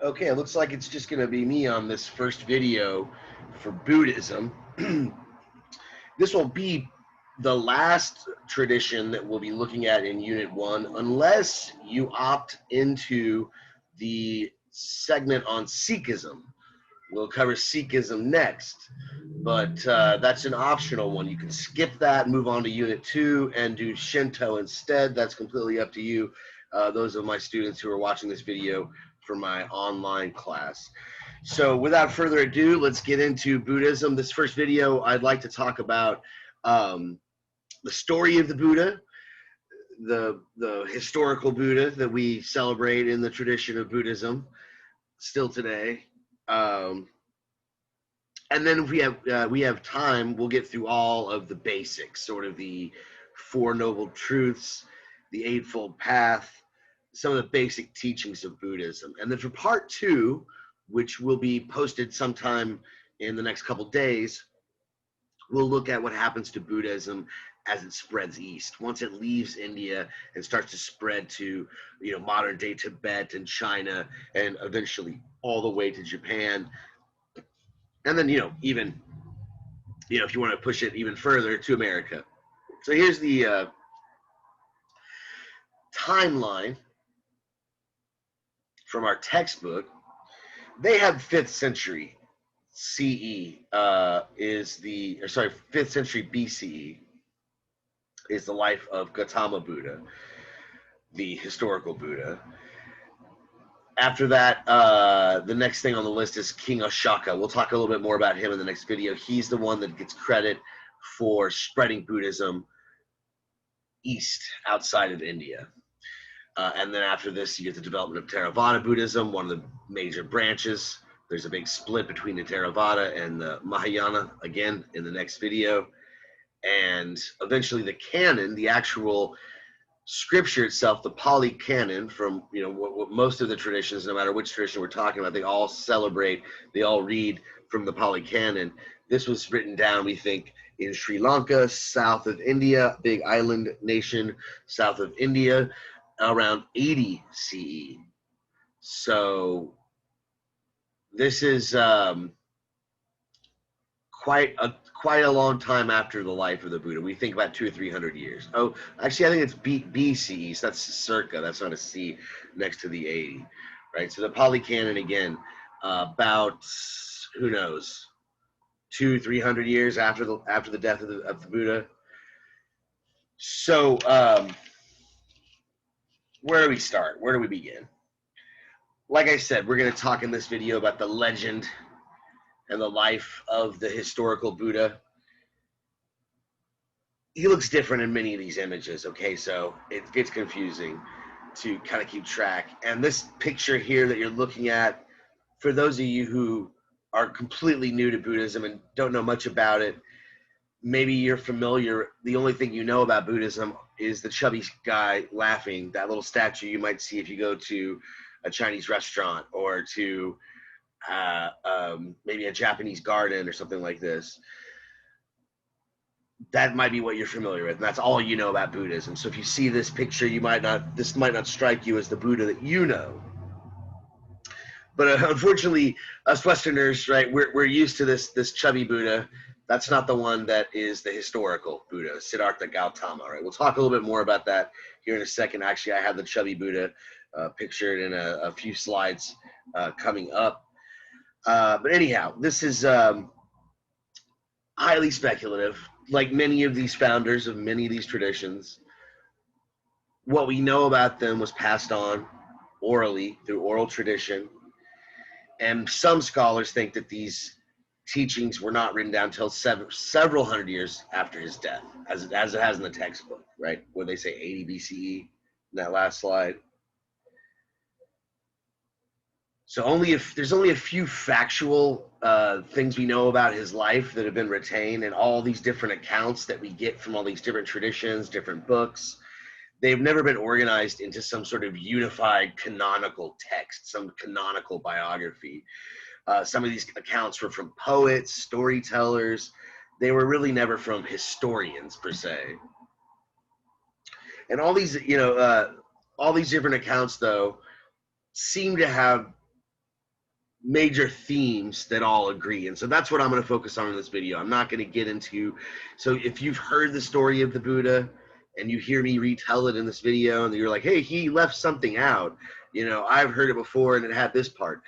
Okay, it looks like it's just going to be me on this first video for Buddhism. This will be the last tradition that we'll be looking at in Unit 1, unless you opt into the segment on Sikhism. We'll cover Sikhism next, but that's an optional one. You can skip that, move on to Unit 2, and do Shinto instead. That's completely up to you. Those are my students who are watching this video for my online class. So without further ado, let's get into Buddhism. This first video, I'd like to talk about the story of the Buddha, the historical Buddha that we celebrate in the tradition of Buddhism still today. And then if we have time, we'll get through all of the basics, sort of the Four Noble Truths, the Eightfold Path, some of the basic teachings of Buddhism. And then for part 2, which will be posted sometime in the next couple days, we'll look at what happens to Buddhism as it spreads east. Once it leaves India and starts to spread to, modern day Tibet and China, and eventually all the way to Japan. And then, even, if you want to push it even further, to America. So here's the timeline from our textbook. They have 5th century CE 5th century BCE is the life of Gautama Buddha, the historical Buddha. After that, the next thing on the list is King Ashoka. We'll talk a little bit more about him in the next video. He's the one that gets credit for spreading Buddhism east, outside of India. And then after this, you get the development of Theravada Buddhism, one of the major branches. There's a big split between the Theravada and the Mahayana, again, in the next video. And eventually the canon, the actual scripture itself, the Pali canon, from what most of the traditions, no matter which tradition we're talking about, they all celebrate, they all read from the Pali canon. This was written down, we think, in Sri Lanka, south of India, big island nation south of India, around 80 CE. So this is quite a long time after the life of the Buddha. We think about 200 or 300 years. Oh, actually, I think it's BCE, so that's circa. That's not a C next to the 80, right? So the Pali Canon, again, about, who knows, 200-300 years after the death of the Buddha. So where do we start? Where do we begin? Like I said, we're going to talk in this video about the legend and the life of the historical Buddha. He looks different in many of these images, okay? So it gets confusing to kind of keep track. And this picture here that you're looking at, for those of you who are completely new to Buddhism and don't know much about it, maybe you're familiar, the only thing you know about Buddhism is the chubby guy laughing, that little statue you might see if you go to a Chinese restaurant or to maybe a Japanese garden or something like this. That might be what you're familiar with, and that's all you know about Buddhism. So if you see this picture, this might not strike you as the Buddha that you know. But unfortunately, us Westerners, right, we're used to this chubby Buddha. That's not the one that is the historical Buddha, Siddhartha Gautama, right? We'll talk a little bit more about that here in a second. Actually, I have the chubby Buddha pictured in a few slides coming up. But anyhow, this is highly speculative, like many of these founders of many of these traditions. What we know about them was passed on orally through oral tradition. And some scholars think that these teachings were not written down until several hundred years after his death, as it has in the textbook, right? Where they say 80 BCE in that last slide. So there's only a few factual things we know about his life that have been retained, and all these different accounts that we get from all these different traditions, different books. They've never been organized into some sort of unified canonical text, some canonical biography. Some of these accounts were from poets, storytellers. They were really never from historians per se. And all these different accounts, though, seem to have major themes that all agree. And so that's what I'm going to focus on in this video. I'm not going to get into, so if you've heard the story of the Buddha and you hear me retell it in this video and you're like, hey, he left something out, you know, I've heard it before and it had this part.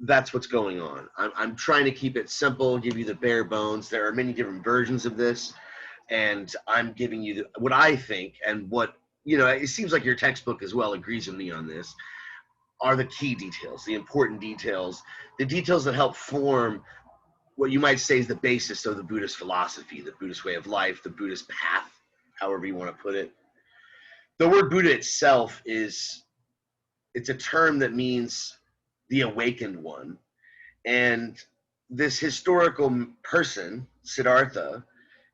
That's what's going on. I'm trying to keep it simple, give you the bare bones. There are many different versions of this, and I'm giving you what I think, and what, you know, it seems like your textbook as well agrees with me on this, are the key details, the important details, the details that help form what you might say is the basis of the Buddhist philosophy, the Buddhist way of life, the Buddhist path, however you want to put it. The word Buddha itself it's a term that means the awakened one. And this historical person, Siddhartha,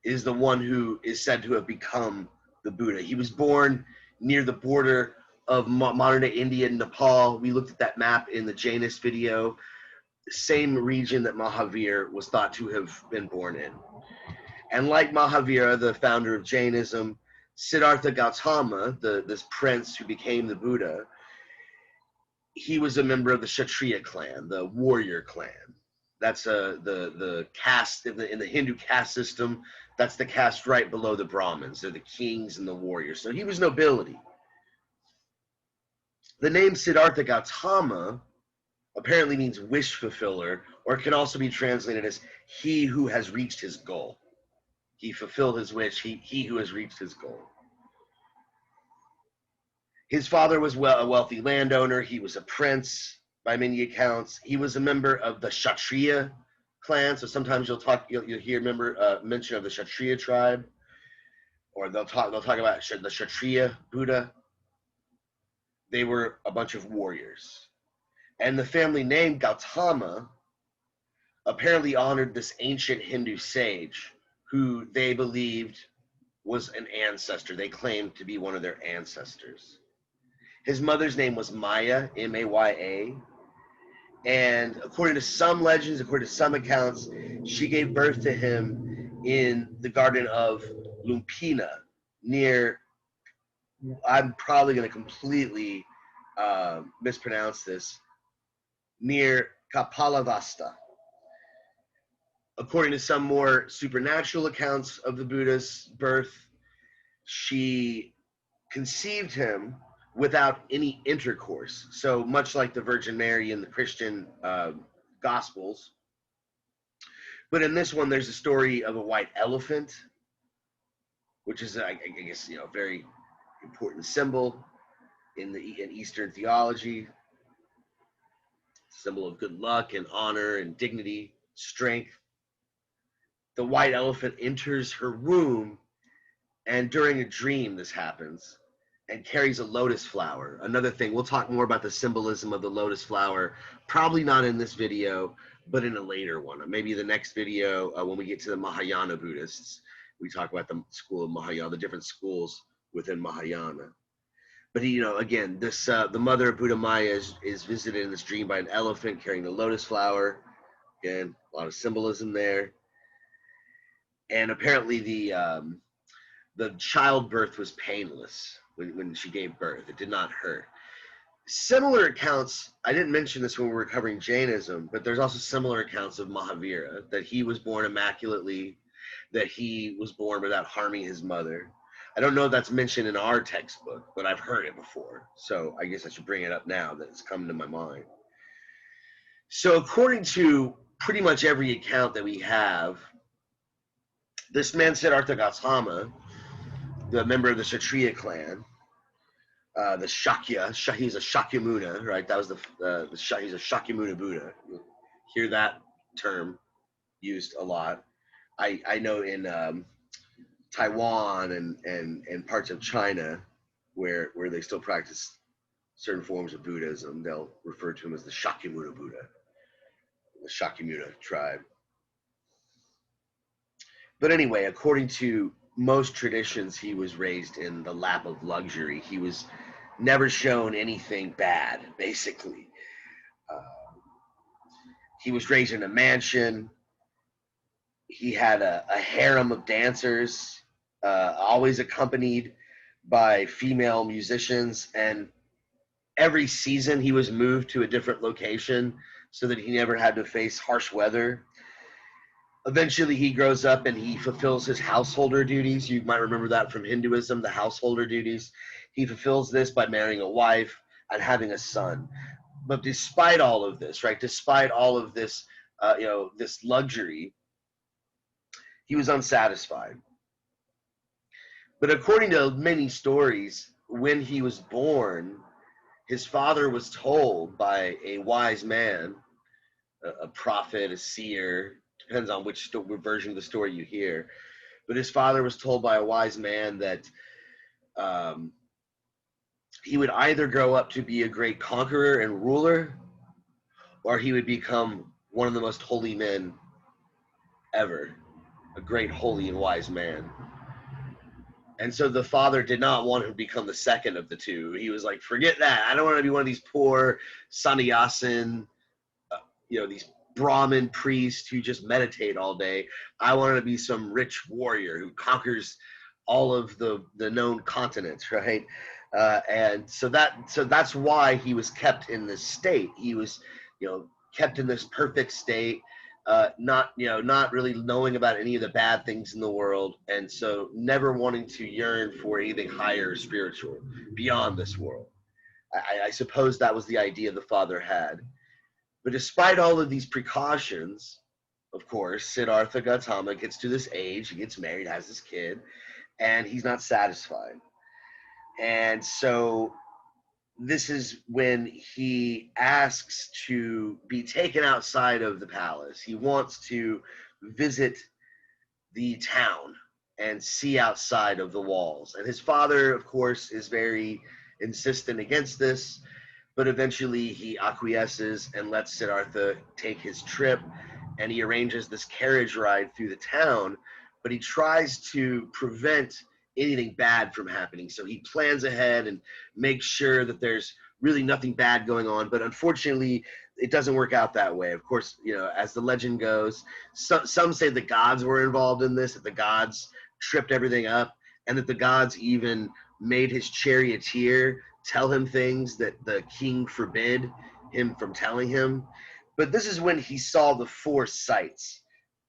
is the one who is said to have become the Buddha. He was born near the border of modern-day India and Nepal. We looked at that map in the Jainist video. Same region that Mahavir was thought to have been born in. And like Mahavira, the founder of Jainism, Siddhartha Gautama, this prince who became the Buddha, he was a member of the Kshatriya clan, the warrior clan. That's the caste in the Hindu caste system. That's the caste right below the Brahmins. They're the kings and the warriors. So he was nobility. The name Siddhartha Gautama apparently means wish fulfiller, or it can also be translated as he who has reached his goal. He fulfilled his wish, he who has reached his goal. His father was a wealthy landowner. He was a prince by many accounts. He was a member of the Kshatriya clan. So sometimes you'll hear mention of the Kshatriya tribe, or they'll talk about the Kshatriya Buddha. They were a bunch of warriors. And the family name Gautama apparently honored this ancient Hindu sage who they believed was an ancestor. They claimed to be one of their ancestors. His mother's name was Maya, M-A-Y-A. And according to some legends, according to some accounts, she gave birth to him in the garden of Lumpina near, I'm probably going to completely mispronounce this, near Kapalavastu. According to some more supernatural accounts of the Buddha's birth, she conceived him without any intercourse. So much like the Virgin Mary in the Christian Gospels. But in this one, there's a story of a white elephant, which is, I guess, a very important symbol in Eastern theology. Symbol of good luck and honor and dignity, strength. The white elephant enters her womb, and during a dream this happens, and carries a lotus flower. Another thing, we'll talk more about the symbolism of the lotus flower, probably not in this video, but in a later one. Maybe the next video, when we get to the Mahayana Buddhists, we talk about the school of Mahayana, the different schools within Mahayana. But again, this the mother of Buddha Maya is visited in this dream by an elephant carrying the lotus flower. Again, a lot of symbolism there. And apparently the childbirth was painless when she gave birth. It did not hurt. Similar accounts, I didn't mention this when we were covering Jainism, but there's also similar accounts of Mahavira, that he was born immaculately, that he was born without harming his mother. I don't know if that's mentioned in our textbook, but I've heard it before. So I guess I should bring it up now that it's come to my mind. So according to pretty much every account that we have, this man Siddhartha Gautama, the member of the Kshatriya clan, the Shakya, he's a Shakyamuni, right? That was he's a Shakyamuni Buddha. You'll hear that term used a lot. I know in Taiwan and parts of China where they still practice certain forms of Buddhism, they'll refer to him as the Shakyamuni Buddha, the Shakyamuni tribe. But anyway, according to most traditions, he was raised in the lap of luxury. He was never shown anything bad, basically. He was raised in a mansion. He had a harem of dancers, always accompanied by female musicians. And every season he was moved to a different location. so that he never had to face harsh weather. Eventually, he grows up and he fulfills his householder duties. You might remember that from Hinduism, the householder duties. He fulfills this by marrying a wife and having a son. But despite all of this, right, despite all of this, this luxury, he was unsatisfied. But according to many stories, when he was born, his father was told by a wise man, a prophet, a seer, depends on which version of the story you hear. But his father was told by a wise man that he would either grow up to be a great conqueror and ruler, or he would become one of the most holy men ever, a great holy and wise man. And so the father did not want him to become the second of the two. He was like, forget that. I don't want to be one of these poor sannyasin, these Brahmin priests who just meditate all day. I wanted to be some rich warrior who conquers all of the known continents, right? And so that's why he was kept in this state. He was, kept in this perfect state, not really knowing about any of the bad things in the world, and so never wanting to yearn for anything higher, spiritual, beyond this world. I suppose that was the idea the father had. But despite all of these precautions, of course, Siddhartha Gautama gets to this age, he gets married, has this kid, and he's not satisfied. And so this is when he asks to be taken outside of the palace. He wants to visit the town and see outside of the walls. And his father, of course, is very insistent against this, but eventually he acquiesces and lets Siddhartha take his trip, and he arranges this carriage ride through the town, but he tries to prevent anything bad from happening. So he plans ahead and makes sure that there's really nothing bad going on. But unfortunately, it doesn't work out that way. Of course, as the legend goes, some say the gods were involved in this, that the gods tripped everything up, and that the gods even made his charioteer tell him things that the king forbid him from telling him. But this is when he saw the four sights.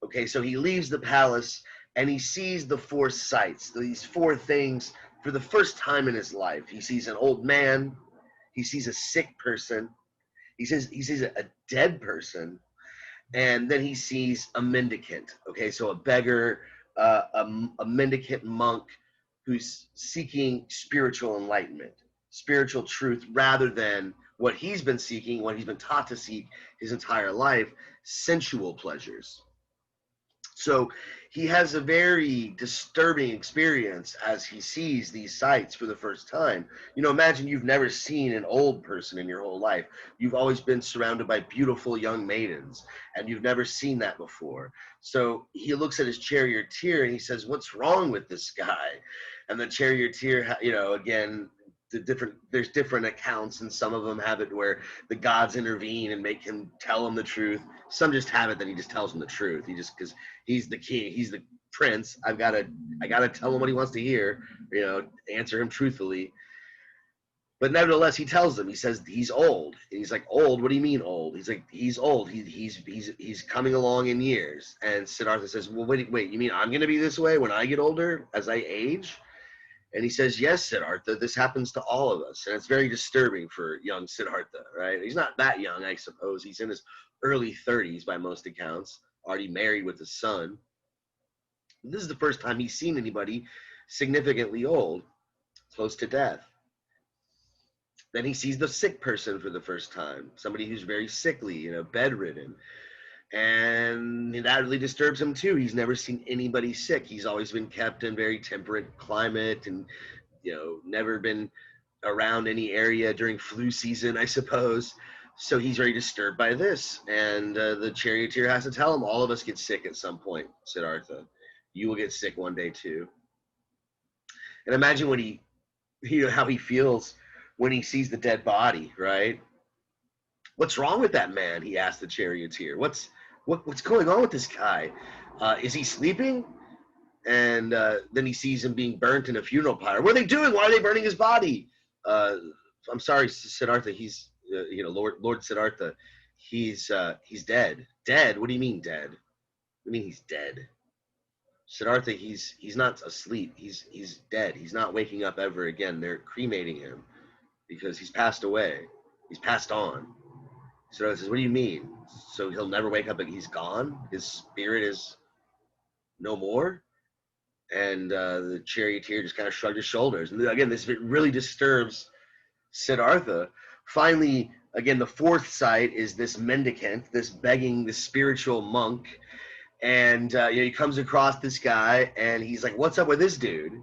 Okay, so he leaves the palace and he sees the four sights, these four things, for the first time in his life. He sees an old man, he sees a sick person, he sees a dead person, and then he sees a mendicant. Okay, so a beggar, a mendicant monk who's seeking spiritual enlightenment, spiritual truth, rather than what he's been seeking, what he's been taught to seek his entire life, sensual pleasures. So he has a very disturbing experience as he sees these sights for the first time. Imagine you've never seen an old person in your whole life. You've always been surrounded by beautiful young maidens, and you've never seen that before. So he looks at his charioteer and he says, "What's wrong with this guy?" And the charioteer, again, there's different accounts, and some of them have it where the gods intervene and make him tell them the truth. Some just have it that he just tells them the truth. Because he's the king, he's the prince. I gotta tell him what he wants to hear. Answer him truthfully. But nevertheless, he tells them. He says he's old. And he's like, "Old? What do you mean old?" He's like, "He's old. He's coming along in years." And Siddhartha says, "Well, wait. You mean I'm gonna be this way when I get older, as I age?" And he says, "Yes, Siddhartha, this happens to all of us." And it's very disturbing for young Siddhartha, right? He's not that young, I suppose. He's in his early 30s by most accounts, already married with a son. This is the first time he's seen anybody significantly old, close to death. Then he sees the sick person for the first time, somebody who's very sickly, bedridden. And that really disturbs him too. He's never seen anybody sick. He's always been kept in very temperate climate, and never been around any area during flu season, I suppose. So he's very disturbed by this, and the charioteer has to tell him, "All of us get sick at some point, Siddhartha. You will get sick one day too." And imagine when how he feels when he sees the dead body, right? "What's wrong with that man?" he asked the charioteer. What's going on with this guy? Is he sleeping? And then he sees him being burnt in a funeral pyre. What are they doing? Why are they burning his body? I'm sorry, Siddhartha. He's, Lord Siddhartha. He's dead. Dead? What do you mean dead? What do you mean he's dead? Siddhartha, he's not asleep. He's dead. He's not waking up ever again. They're cremating him because he's passed away. He's passed on. Siddhartha says, what do you mean? So he'll never wake up, he's gone? His spirit is no more? And the charioteer just kind of shrugged his shoulders. And again, this really disturbs Siddhartha. Finally, again, the fourth sight is this mendicant, this begging, this spiritual monk. And he comes across this guy, and he's like, what's up with this dude?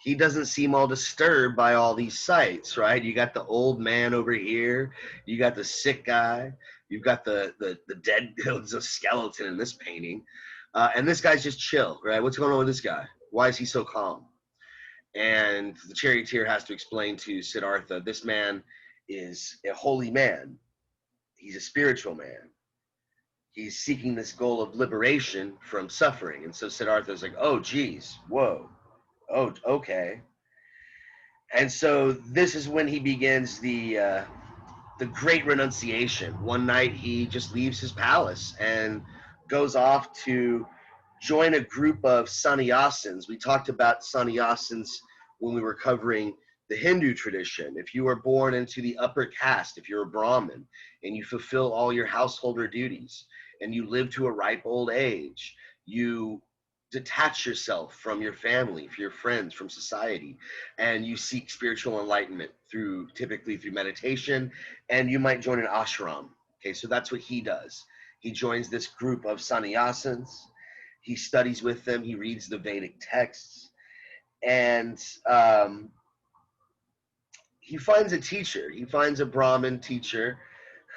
He doesn't seem all disturbed by all these sights, right? You got the old man over here. You got the sick guy. You've got the dead, there's a skeleton in this painting. And this guy's just chill, right? What's going on with this guy? Why is he so calm? And the charioteer has to explain to Siddhartha, this man is a holy man. He's a spiritual man. He's seeking this goal of liberation from suffering. And so Siddhartha's like, oh, geez, whoa, oh, okay. And so this is when he begins the great renunciation. One night he just leaves his palace and goes off to join a group of sannyasins. We talked about sannyasins when we were covering the Hindu tradition. If you are born into the upper caste, if you're a Brahmin, and you fulfill all your householder duties, and you live to a ripe old age, you detach yourself from your family, from your friends, from society, and you seek spiritual enlightenment typically through meditation, and you might join an ashram. Okay, so that's what he does. He joins this group of sannyasins. He studies with them. He reads the Vedic texts, and he finds a teacher. He finds a Brahmin teacher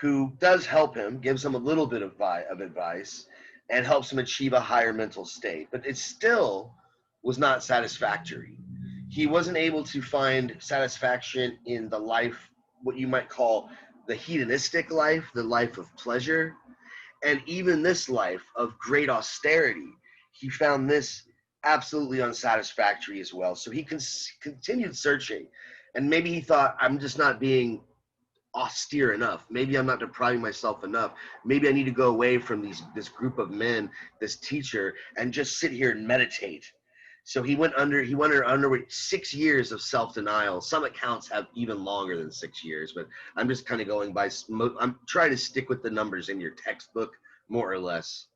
who does help him, gives him a little bit of advice, and helps him achieve a higher mental state. But it still was not satisfactory. He wasn't able to find satisfaction in the life, what you might call the hedonistic life, the life of pleasure. And even this life of great austerity, he found this absolutely unsatisfactory as well. So he continued searching. And maybe he thought, I'm just not being austere enough. Maybe I'm not depriving myself enough. Maybe I need to go away from this group of men, this teacher, and just sit here and meditate. So he went under 6 years of self-denial. Some accounts have even longer than 6 years, but I'm just kind of going by, I'm trying to stick with the numbers in your textbook, more or less.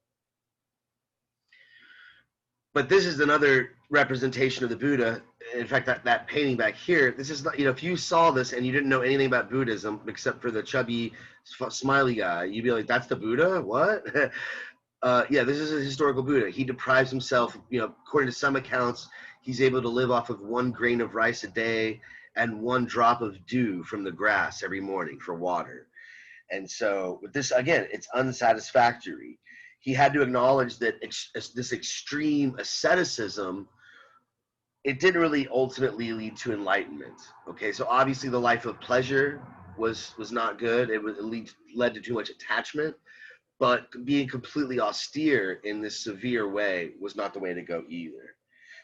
But this is another representation of the Buddha. In fact, that painting back here, this is not, if you saw this and you didn't know anything about Buddhism except for the chubby, smiley guy, you'd be like, that's the Buddha? What? Yeah, this is a historical Buddha. He deprives himself, according to some accounts, he's able to live off of 1 grain of rice a day and 1 drop of dew from the grass every morning for water. And so with this, again, it's unsatisfactory. He had to acknowledge that this extreme asceticism, it didn't really ultimately lead to enlightenment. Okay, so obviously the life of pleasure was not good. It led to too much attachment. But being completely austere in this severe way was not the way to go either.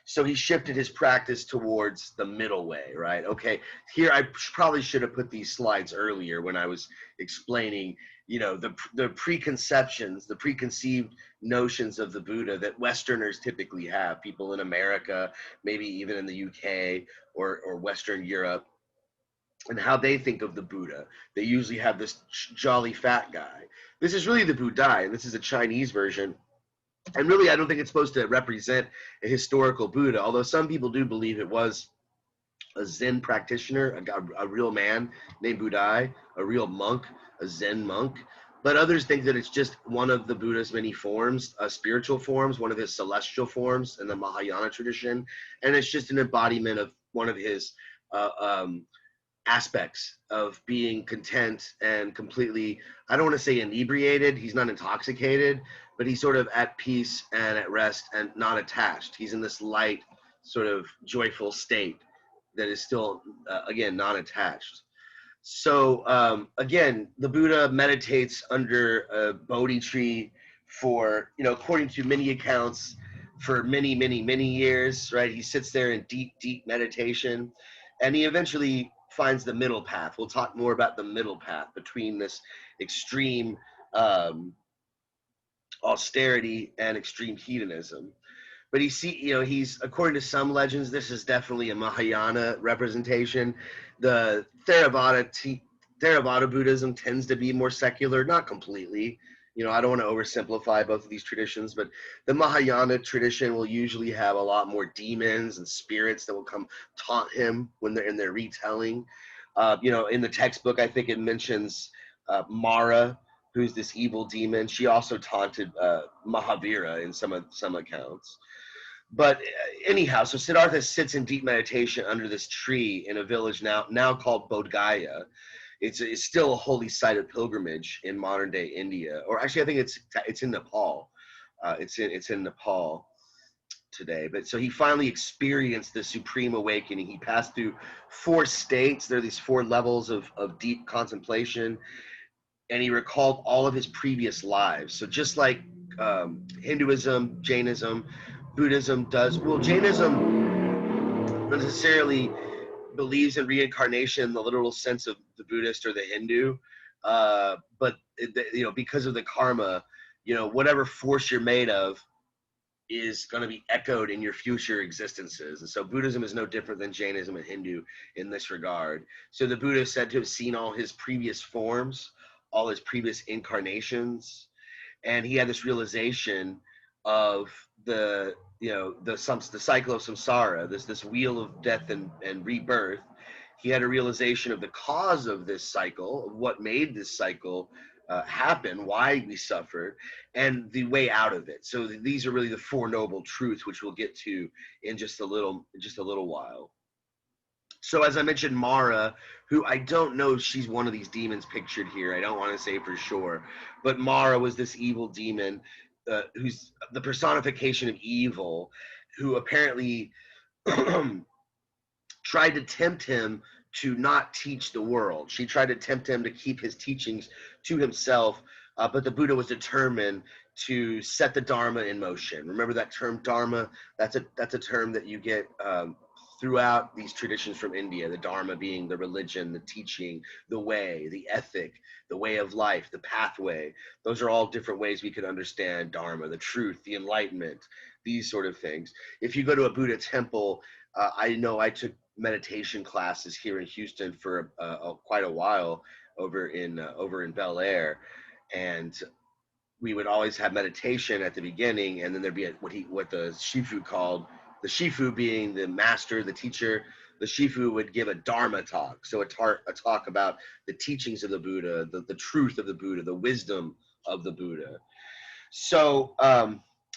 So he shifted his practice towards the middle way, right? Okay, here I probably should have put these slides earlier when I was explaining, the preconceptions, the preconceived notions of the Buddha that Westerners typically have, people in America, maybe even in the UK or Western Europe, and how they think of the Buddha. They usually have this jolly fat guy. This is really the Buddha, and this is a Chinese version. And really, I don't think it's supposed to represent a historical Buddha, although some people do believe it was a Zen practitioner, a real man named Buddha, a real monk, a Zen monk. But others think that it's just one of the Buddha's many forms, spiritual forms, one of his celestial forms in the Mahayana tradition. And it's just an embodiment of one of his aspects of being content and completely, I don't want to say inebriated, he's not intoxicated, but he's sort of at peace and at rest and not attached. He's in this light, sort of joyful state that is still, again, not attached. So again, the Buddha meditates under a Bodhi tree for, according to many accounts, for many, many, many years, right? He sits there in deep, deep meditation, and he eventually finds the middle path. We'll talk more about the middle path between this extreme austerity and extreme hedonism. But he's, according to some legends, this is definitely a Mahayana representation. The Theravada Buddhism tends to be more secular, not completely. I don't want to oversimplify both of these traditions, but the Mahayana tradition will usually have a lot more demons and spirits that will come taunt him when they're in their retelling. In the textbook, I think it mentions Mara, who's this evil demon. She also taunted Mahavira in some accounts. But anyhow, so Siddhartha sits in deep meditation under this tree in a village now called Bodh Gaya. It's still a holy site of pilgrimage in modern day India, or actually I think it's in Nepal. It's in Nepal today. But so he finally experienced the supreme awakening. He passed through 4 states. There are these 4 levels of deep contemplation, and he recalled all of his previous lives. So just like Hinduism, Jainism, Buddhism does. Well, Jainism not necessarily believes in reincarnation in the literal sense of the Buddhist or the Hindu, but because of the karma, whatever force you're made of is going to be echoed in your future existences. And so Buddhism is no different than Jainism and Hindu in this regard. So the Buddha is said to have seen all his previous forms, all his previous incarnations, and he had this realization of the cycle of samsara, this wheel of death and rebirth. He had a realization of the cause of this cycle, of what made this cycle happen, why we suffered, and the way out of it. So these are really the 4 noble truths, which we'll get to in just a little while. So as I mentioned, Mara, who I don't know if she's one of these demons pictured here. I don't want to say for sure. But Mara was this evil demon who's the personification of evil, who apparently tried to tempt him to not teach the world. She tried to tempt him to keep his teachings to himself, but the Buddha was determined to set the Dharma in motion. Remember that term Dharma? That's a term that you get throughout these traditions from India, the Dharma being the religion, the teaching, the way, the ethic, the way of life, the pathway. Those are all different ways we could understand Dharma, the truth, the enlightenment, these sort of things. If you go to a Buddha temple, I know I took meditation classes here in Houston for quite a while over in Bel Air, and we would always have meditation at the beginning, and then there'd be what the Shifu called, the Shifu being the master, the teacher. The Shifu would give a Dharma talk, so a talk about the teachings of the Buddha, the truth of the Buddha, the wisdom of the Buddha. So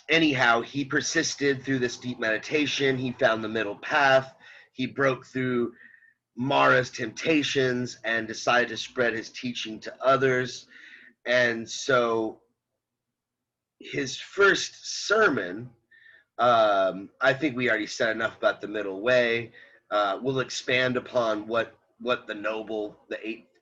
anyhow, he persisted through this deep meditation. He found the middle path. He broke through Mara's temptations and decided to spread his teaching to others. And so his first sermon, I think we already said enough about the middle way. We'll expand upon what the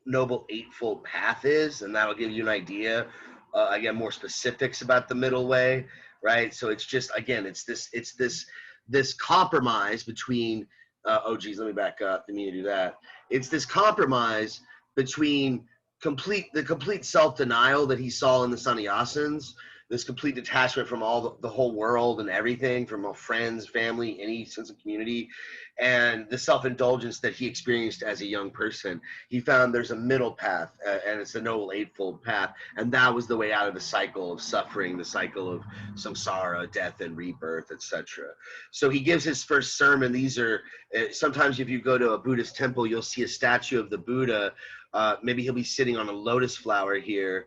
noble eightfold path is, and that'll give you an idea, again, more specifics about the middle way, right? So it's just, again, it's this compromise between oh geez, let me back up. Didn't mean to do that. It's this compromise between the complete self-denial that he saw in the sannyasins, this complete detachment from all the whole world and everything, from all friends, family, any sense of community, and the self-indulgence that he experienced as a young person. He found there's a middle path, and it's the Noble Eightfold Path, and that was the way out of the cycle of suffering, the cycle of samsara, death and rebirth, etc. So he gives his first sermon. These are, sometimes if you go to a Buddhist temple, you'll see a statue of the Buddha. Maybe he'll be sitting on a lotus flower here.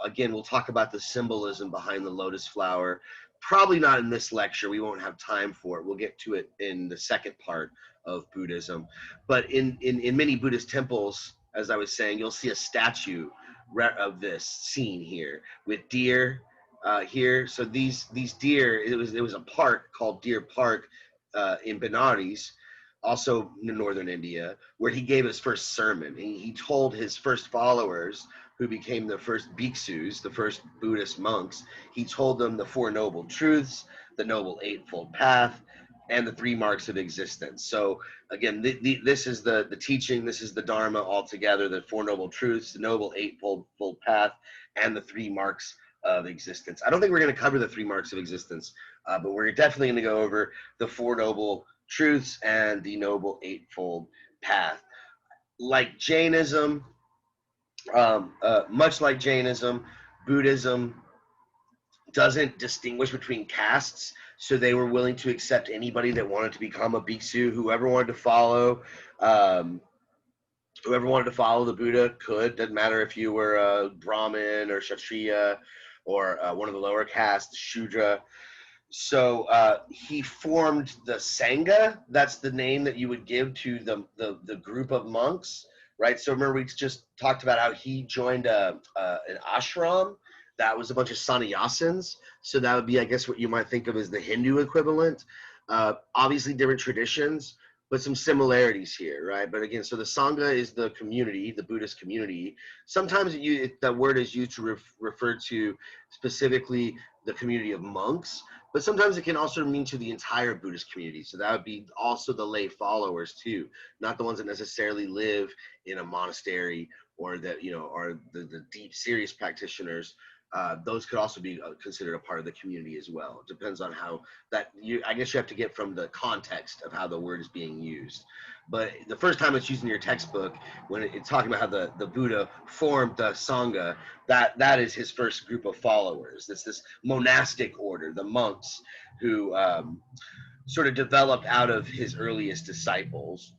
Again, we'll talk about the symbolism behind the lotus flower. Probably not in this lecture. We won't have time for it. We'll get to it in the second part of Buddhism. But in many Buddhist temples, as I was saying, you'll see a statue of this scene here with deer here. So these deer, it was a park called Deer Park in Benares, also in northern India, where he gave his first sermon. He told his first followers, who became the first bhiksus, the first Buddhist monks, he told them the Four Noble Truths, the Noble Eightfold Path, and the 3 marks of existence. So again, this is the teaching, this is the Dharma altogether, the Four Noble Truths, the Noble Eightfold Path, and the 3 marks of existence. I don't think we're going to cover the 3 marks of existence, but we're definitely going to go over the 4 noble truths and the noble eightfold path. Like Jainism, much like Jainism, Buddhism doesn't distinguish between castes, so they were willing to accept anybody that wanted to become a bhiksu. Whoever wanted to follow the Buddha could. Doesn't matter if you were a Brahmin or Kshatriya or one of the lower castes, Shudra. So he formed the Sangha. That's the name that you would give to the group of monks, right? So remember we just talked about how he joined an ashram. That was a bunch of sannyasins. So that would be, I guess, what you might think of as the Hindu equivalent. Obviously different traditions, but some similarities here, right? But again, so the Sangha is the community, the Buddhist community. Sometimes that word is used to refer to specifically the community of monks, but sometimes it can also mean to the entire Buddhist community. So that would be also the lay followers too, not the ones that necessarily live in a monastery or that, you know, are the deep, serious practitioners. Those could also be considered a part of the community as well. It depends on how that, I guess you have to get from the context of how the word is being used. But the first time it's used in your textbook, when it's talking about how the Buddha formed the Sangha, that is his first group of followers. It's this monastic order, the monks, who sort of developed out of his earliest disciples.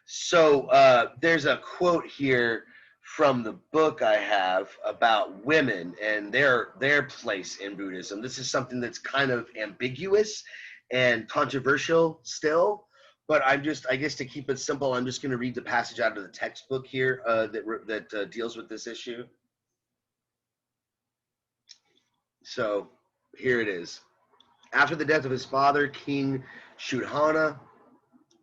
So there's a quote here from the book I have about women and their place in Buddhism. This is something that's kind of ambiguous and controversial still, but I guess to keep it simple, I'm just going to read the passage out of the textbook here that deals with this issue. So here it is. After the death of his father, King Shuddhana,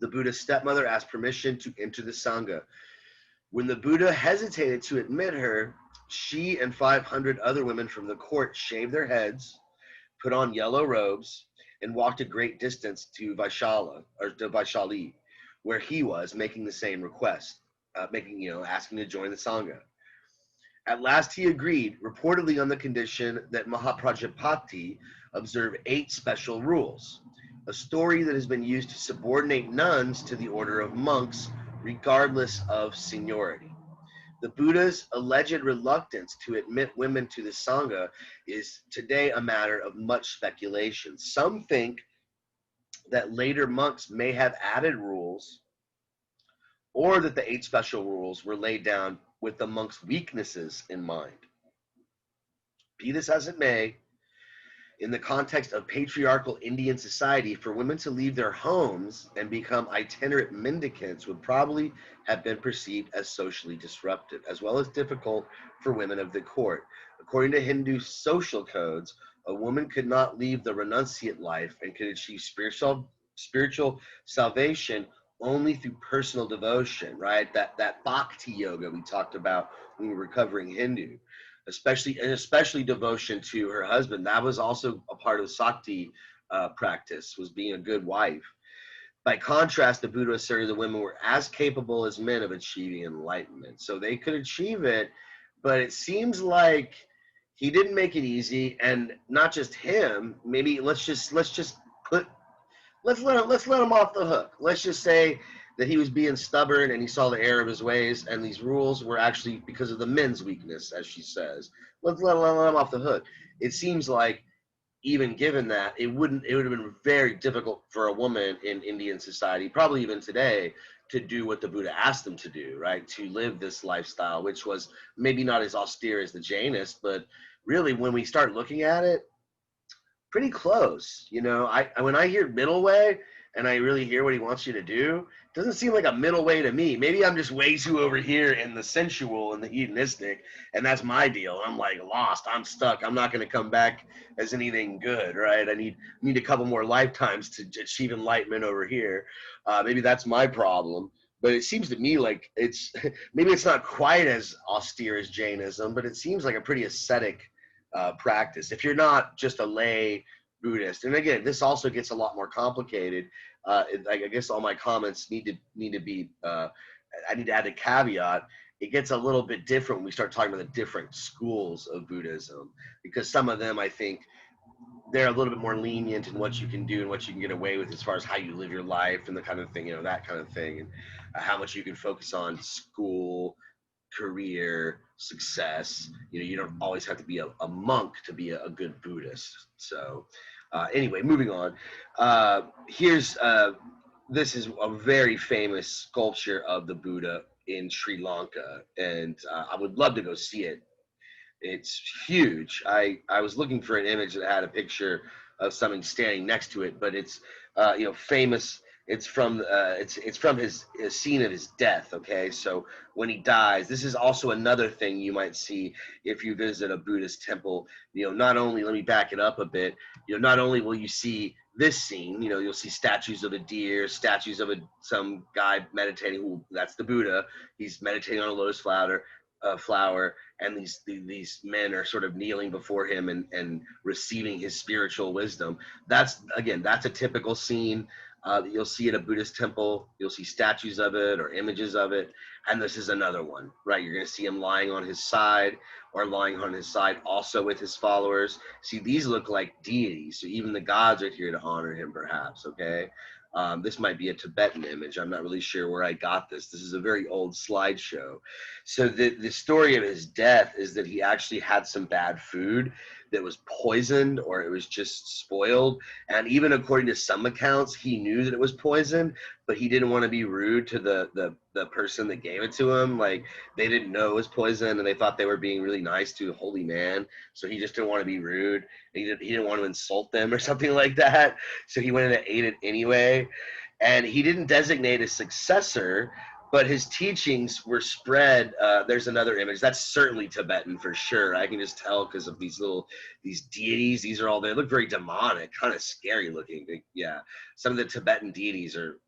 the Buddha's stepmother asked permission to enter the Sangha. When the Buddha hesitated to admit her, she and 500 other women from the court shaved their heads, put on yellow robes, and walked a great distance to Vaishali, where he was making the same request, asking to join the Sangha. At last he agreed, reportedly on the condition that Mahaprajapati observe 8 special rules, a story that has been used to subordinate nuns to the order of monks, regardless of seniority. The Buddha's alleged reluctance to admit women to the Sangha is today a matter of much speculation. Some think that later monks may have added rules, or that the 8 special rules were laid down with the monks' weaknesses in mind. Be this as it may, in the context of patriarchal Indian society, for women to leave their homes and become itinerant mendicants would probably have been perceived as socially disruptive, as well as difficult for women of the court. According to Hindu social codes, a woman could not leave the renunciate life and could achieve spiritual salvation only through personal devotion, right? That bhakti yoga we talked about when we were covering Hindu. Especially devotion to her husband. That was also a part of Sakti practice, was being a good wife. By contrast, the Buddha asserted that women were as capable as men of achieving enlightenment. So they could achieve it, but it seems like he didn't make it easy, and not just him. Maybe let's let him off the hook. Let's just say that he was being stubborn and he saw the error of his ways, and these rules were actually because of the men's weakness, as she says. Let's let him off the hook. It seems like, even given that, it would have been very difficult for a woman in Indian society, probably even today, to do what the Buddha asked them to do, right? To live this lifestyle, which was maybe not as austere as the Jainists, but really, when we start looking at it, pretty close. You know, when I hear middle way and I really hear what he wants you to do, it doesn't seem like a middle way to me. Maybe I'm just way too over here in the sensual and the hedonistic, and that's my deal. I'm like lost. I'm stuck. I'm not going to come back as anything good, right? I need a couple more lifetimes to achieve enlightenment over here. Maybe that's my problem. But it seems to me like maybe it's not quite as austere as Jainism, but it seems like a pretty ascetic practice. If you're not just a lay Buddhist, and again, this also gets a lot more complicated. I guess all my comments need to be. I need to add a caveat. it gets a little bit different when we start talking about the different schools of Buddhism, because some of them, I think, they're a little bit more lenient in what you can do and what you can get away with as far as how you live your life and the kind of thing, that kind of thing, and how much you can focus on school, career, success. You don't always have to be a monk to be a good Buddhist. So anyway, moving on. This is a very famous sculpture of the Buddha in Sri Lanka, and I would love to go see it. It's huge. I was looking for an image that had a picture of something standing next to it, but it's famous. It's from his scene of his death. Okay, so when he dies, this is also another thing you might see if you visit a Buddhist temple. Not only, let me back it up a bit. Not only will you see this scene, you'll see statues of a deer, statues of some guy meditating. That's the Buddha. He's meditating on a lotus flower, and these men are sort of kneeling before him and receiving his spiritual wisdom. That's a typical scene that you'll see at a Buddhist temple. You'll see statues of it or images of it, and this is another one, right? You're going to see him lying on his side also with his followers. See, these look like deities, so even the gods are here to honor him, perhaps. Okay. This might be a Tibetan image. I'm not really sure where I got this. This is a very old slideshow. So the story of his death is that he actually had some bad food that was poisoned, or it was just spoiled. And even according to some accounts, he knew that it was poisoned, but he didn't want to be rude to the person that gave it to him. Like, they didn't know it was poison, and they thought they were being really nice to a holy man. So he just didn't want to be rude. He didn't want to insult them or something like that. So he went in and ate it anyway. And he didn't designate a successor, but his teachings were spread. There's another image. That's certainly Tibetan for sure. I can just tell because of these deities. These are all, they look very demonic, kind of scary looking. Yeah. Some of the Tibetan deities are,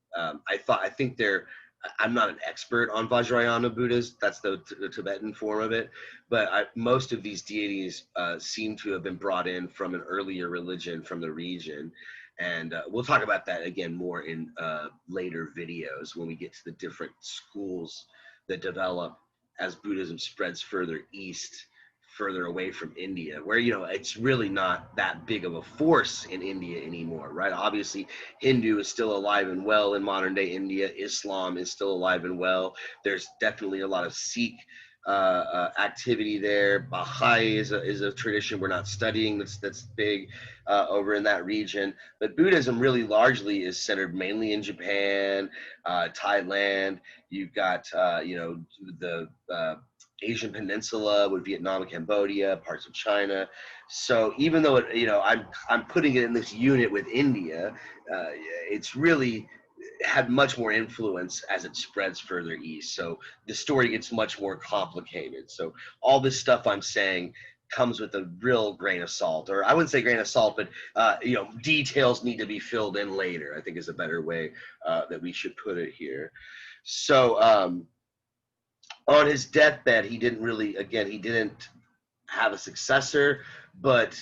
I'm not an expert on Vajrayana Buddhas. That's the Tibetan form of it. But most of these deities seem to have been brought in from an earlier religion from the region. And we'll talk about that again more in later videos when we get to the different schools that develop as Buddhism spreads further east, further away from India, where, it's really not that big of a force in India anymore, right? Obviously, Hindu is still alive and well in modern day India. Islam is still alive and well. There's definitely a lot of Sikh activity there. Baha'i is a tradition we're not studying that's big over in that region. But Buddhism really largely is centered mainly in Japan, Thailand. You've got the Asian Peninsula with Vietnam and Cambodia, parts of China. So even though I'm putting it in this unit with India, it's really had much more influence as it spreads further east. So the story gets much more complicated. So all this stuff I'm saying comes with a real grain of salt, or I wouldn't say grain of salt, but details need to be filled in later, I think is a better way that we should put it here. So on his deathbed, he didn't have a successor, but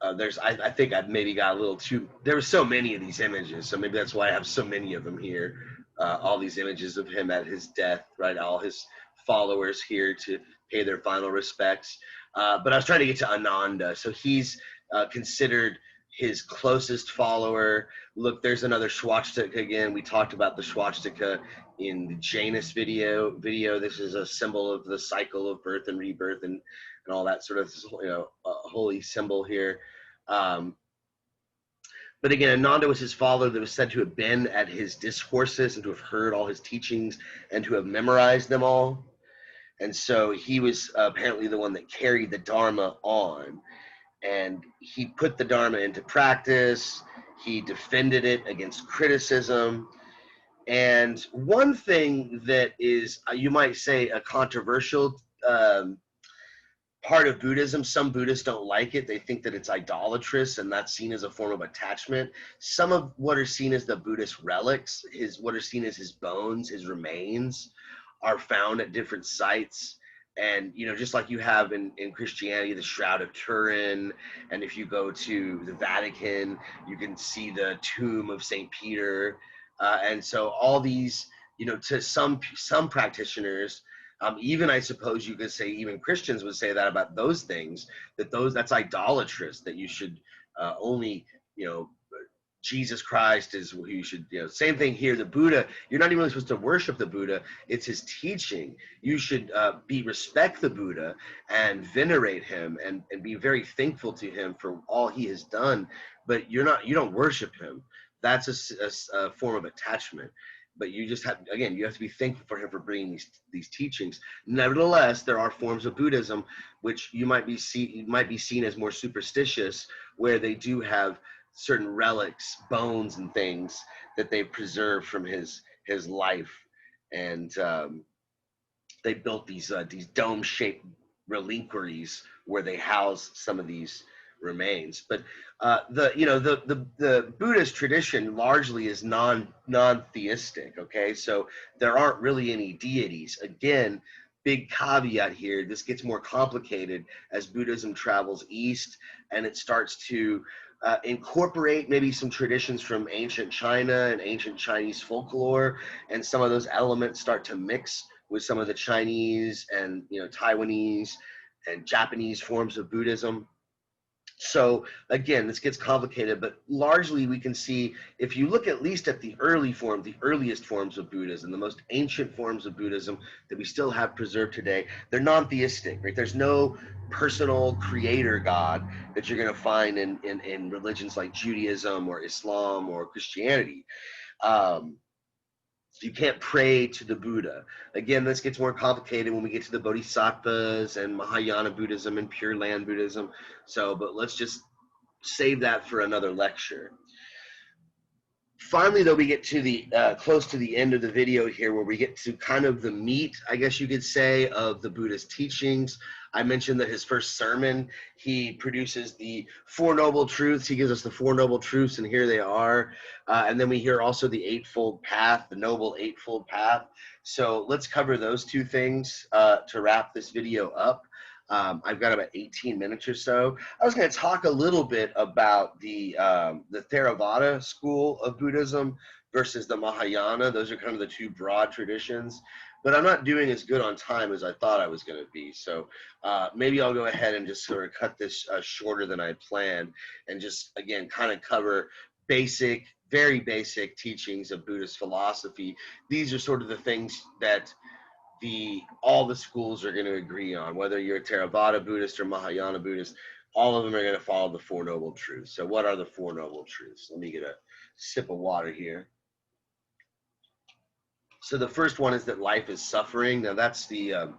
I think I maybe got a little too, there were so many of these images, so maybe that's why I have so many of them here, all these images of him at his death, right? All his followers here to pay their final respects. But I was trying to get to Ananda. So he's considered his closest follower. Look, there's another swastika again. We talked about the swastika in the Janus video. This is a symbol of the cycle of birth and rebirth and all that sort of holy symbol here. But again, Ananda was his father that was said to have been at his discourses and to have heard all his teachings and to have memorized them all. And so he was apparently the one that carried the Dharma on. And he put the Dharma into practice. He defended it against criticism. And one thing that is, you might say, a controversial part of Buddhism, some Buddhists don't like it. They think that it's idolatrous, and that's seen as a form of attachment. Some of what are seen as the Buddhist relics, what are seen as his bones, his remains, are found at different sites. And, just like you have in Christianity, the Shroud of Turin, and if you go to the Vatican, you can see the tomb of St. Peter. And so all these, to some practitioners, Even I suppose you could say even Christians would say that about those things, that's idolatrous, that you should only, Jesus Christ is who you should, same thing here. The Buddha, you're not even really supposed to worship the Buddha. It's his teaching. You should respect the Buddha and venerate him and be very thankful to him for all he has done. But you don't worship him. That's a form of attachment. But you just have, again, you have to be thankful for him for bringing these teachings. Nevertheless, there are forms of Buddhism which you might be seen as more superstitious, where they do have certain relics, bones and things that they preserved from his life. And they built these dome-shaped reliquaries where they house some of these remains. But the Buddhist tradition largely is non-theistic. Okay, so there aren't really any deities. Again, big caveat here, this gets more complicated as Buddhism travels east and it starts to incorporate maybe some traditions from ancient China and ancient Chinese folklore, and some of those elements start to mix with some of the Chinese and Taiwanese and Japanese forms of Buddhism. So again, this gets complicated, but largely we can see, if you look at least at the earliest forms of Buddhism, the most ancient forms of Buddhism that we still have preserved today, they're non-theistic, right? There's no personal creator God that you're going to find in religions like Judaism or Islam or Christianity. You can't pray to the Buddha. Again, this gets more complicated when we get to the Bodhisattvas and Mahayana Buddhism and Pure Land Buddhism. But let's just save that for another lecture. Finally, though, we get to the close to the end of the video here, where we get to kind of the meat, I guess you could say, of the Buddhist teachings. I mentioned that his first sermon, he produces the Four Noble Truths. He gives us the Four Noble Truths, and here they are. And then we hear also the Eightfold Path, the Noble Eightfold Path. So let's cover those two things to wrap this video up. I've got about 18 minutes or so. I was going to talk a little bit about the Theravada school of Buddhism versus the Mahayana. Those are kind of the two broad traditions. But I'm not doing as good on time as I thought I was going to be. So maybe I'll go ahead and just sort of cut this shorter than I planned, and just, again, kind of cover very basic teachings of Buddhist philosophy. These are sort of the things that all the schools are going to agree on, whether you're a Theravada Buddhist or Mahayana Buddhist. All of them are going to follow the Four Noble Truths. So what are the Four Noble Truths? Let me get a sip of water here. So the first one is that life is suffering. Now that's the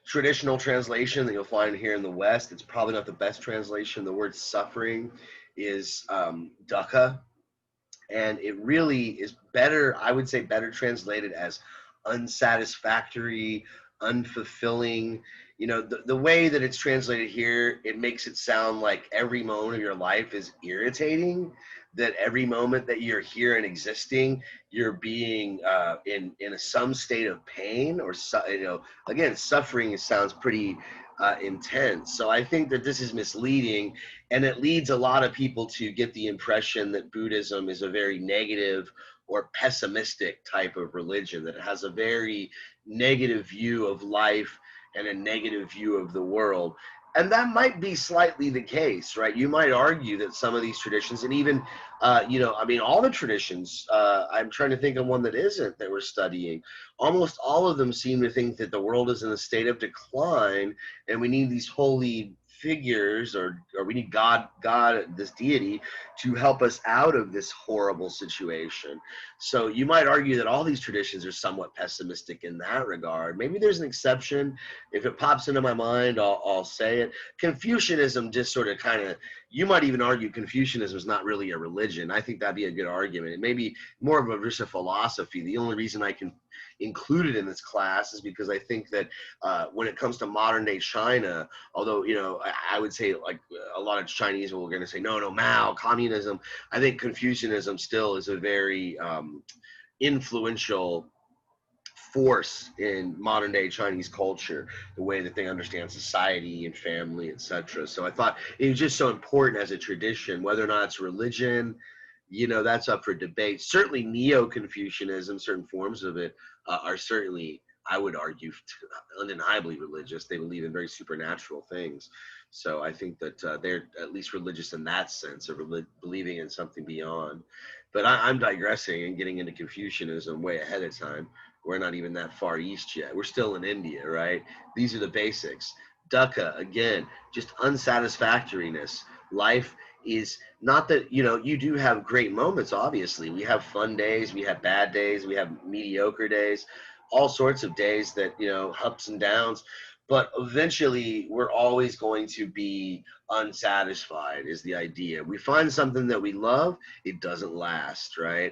traditional translation that you'll find here in the West. It's probably not the best translation. The word suffering is dukkha, and it really is better, I would say, better translated as unsatisfactory, unfulfilling. The way that it's translated here, it makes it sound like every moment of your life is irritating, that every moment that you're here and existing, you're being in some state of pain, or again, suffering sounds pretty intense. So I think that this is misleading, and it leads a lot of people to get the impression that Buddhism is a very negative or pessimistic type of religion, that it has a very negative view of life and a negative view of the world. And that might be slightly the case, right? You might argue that some of these traditions, and even, all the traditions, I'm trying to think of one that isn't, that we're studying. Almost all of them seem to think that the world is in a state of decline, and we need these holy figures, or we need God, this deity, to help us out of this horrible situation. So you might argue that all these traditions are somewhat pessimistic in that regard. Maybe there's an exception. If it pops into my mind, I'll say it. Confucianism just sort of you might even argue Confucianism is not really a religion. I think that'd be a good argument. It may be more of just a philosophy. The only reason I can include it in this class is because I think that when it comes to modern day China, although, I would say, like, a lot of Chinese are going to say, no, Mao, communism. I think Confucianism still is a very influential force in modern day Chinese culture, the way that they understand society and family, etc. So I thought it was just so important as a tradition. Whether or not it's religion, that's up for debate. Certainly Neo-Confucianism, certain forms of it, are certainly I would argue, undeniably religious. They believe in very supernatural things. So I think that they're at least religious in that sense of believing in something beyond. But I'm digressing and getting into Confucianism way ahead of time. We're not even that far east yet. We're still in India, right? These are the basics. Dukkha, again, just unsatisfactoriness. Life is not that, you do have great moments, obviously. We have fun days, we have bad days, we have mediocre days, all sorts of days that, ups and downs. But eventually, we're always going to be unsatisfied, is the idea. We find something that we love, it doesn't last, right?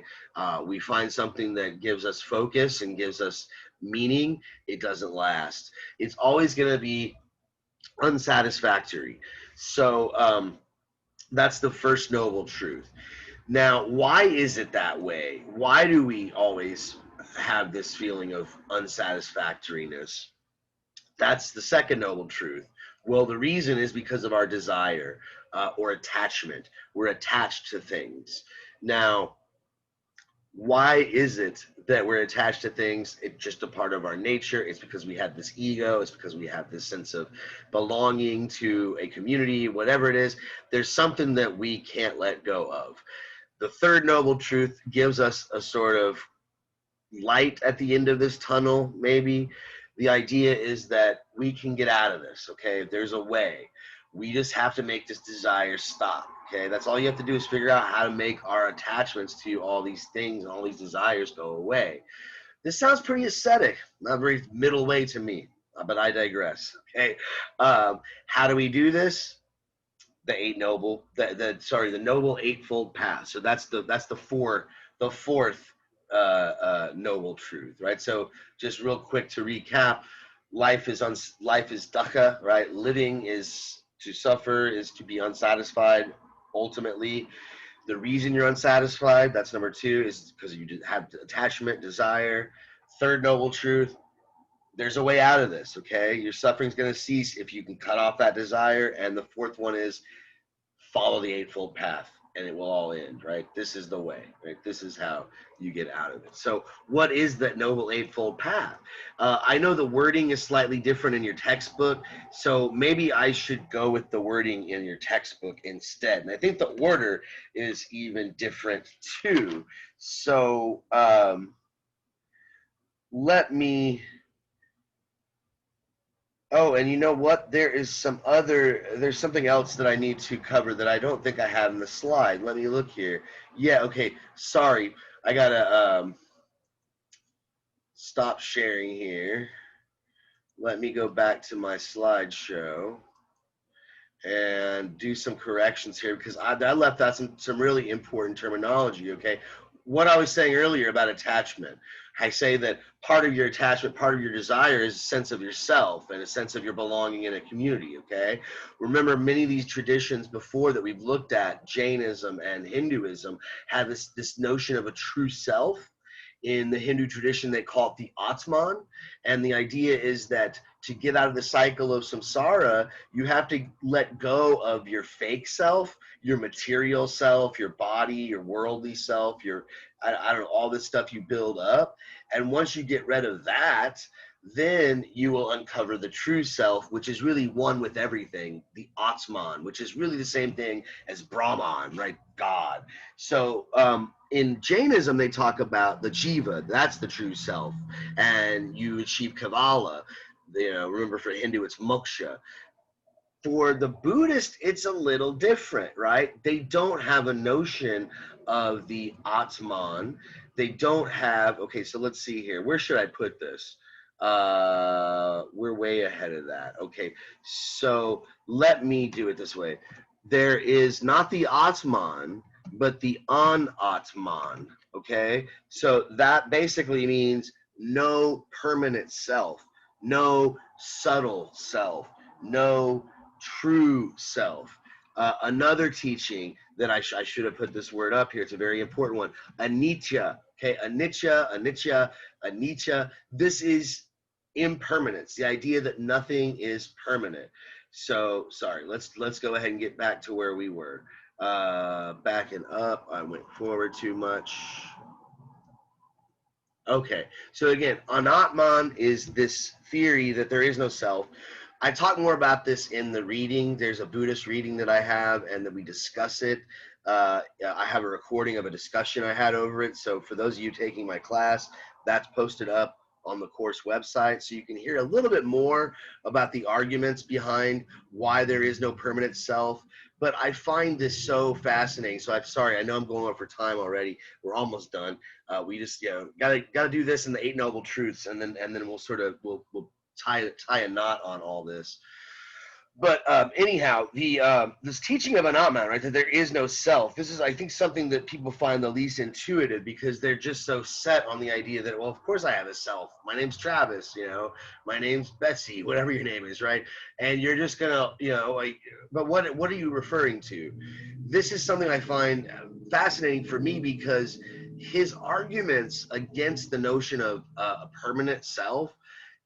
We find something that gives us focus and gives us meaning, it doesn't last. It's always going to be unsatisfactory. So that's the first noble truth. Now, why is it that way? Why do we always have this feeling of unsatisfactoriness? That's the second noble truth. Well, the reason is because of our desire or attachment. We're attached to things. Now, why is it that we're attached to things? It's just a part of our nature. It's because we have this ego. It's because we have this sense of belonging to a community, whatever it is. There's something that we can't let go of. The third noble truth gives us a sort of light at the end of this tunnel, maybe. The idea is that we can get out of this, okay? There's a way. We just have to make this desire stop, okay? That's all you have to do is figure out how to make our attachments to all these things and all these desires go away. This sounds pretty ascetic, not very middle way to me, but I digress, okay? How do we do this? The noble eightfold path. So that's the fourth noble truth, right? So just real quick to recap, life is dukkha, right? Living is to suffer, is to be unsatisfied. Ultimately, the reason you're unsatisfied, that's number two, is because you have attachment, desire. Third noble truth, there's a way out of this, okay? Your suffering's going to cease if you can cut off that desire. And the fourth one is follow the eightfold path and it will all end, right? This is the way, right? This is how you get out of it. So what is that noble eightfold path? I know the wording is slightly different in your textbook, so maybe I should go with the wording in your textbook instead. And I think the order is even different too. So let me... Oh, and you know what? There's something else that I need to cover that I don't think I have in the slide. Let me look here. Yeah, okay. Sorry. I gotta stop sharing here. Let me go back to my slideshow and do some corrections here because I left out some really important terminology, okay? What I was saying earlier about attachment. I say that part of your attachment, part of your desire is a sense of yourself and a sense of your belonging in a community, okay? Remember, many of these traditions before that we've looked at, Jainism and Hinduism, have this notion of a true self. In the Hindu tradition, they call it the Atman. And the idea is that to get out of the cycle of samsara, you have to let go of your fake self, your material self, your body, your worldly self, I don't know, all this stuff you build up. And once you get rid of that, then you will uncover the true self, which is really one with everything, the Atman, which is really the same thing as Brahman, right? God. So in Jainism, they talk about the jiva, that's the true self, and you achieve Kavala. Remember for Hindu, it's moksha. For the Buddhist, it's a little different, right? They don't have a notion of the Atman. They don't have, okay, so let's see here. Where should I put this? We're way ahead of that. Okay, so let me do it this way. There is not the Atman, but the Anatman, okay? So that basically means no permanent self, no subtle self, no true self. Another teaching that I should have put this word up here, it's a very important one, anicca, okay? Anicca. This is impermanence, the idea that nothing is permanent. So, sorry, let's go ahead and get back to where we were. Backing up, I went forward too much. Okay, so again, Anatman is this theory that there is no self. I talk more about this in the reading. There's a Buddhist reading that I have, and that we discuss it. I have a recording of a discussion I had over it. So for those of you taking my class, that's posted up on the course website, so you can hear a little bit more about the arguments behind why there is no permanent self. But I find this so fascinating. So I'm sorry, I know I'm going over time already. We're almost done. We just gotta do this in the Eight Noble Truths, and then we'll sort of we'll tie a knot on all this. But anyhow, the this teaching of Anatman, right, that there is no self. This is, I think, something that people find the least intuitive, because they're just so set on the idea that, well, of course I have a self. My name's Travis, my name's Betsy, whatever your name is, right? And you're just gonna, like, but what are you referring to? This is something I find fascinating for me, because his arguments against the notion of a permanent self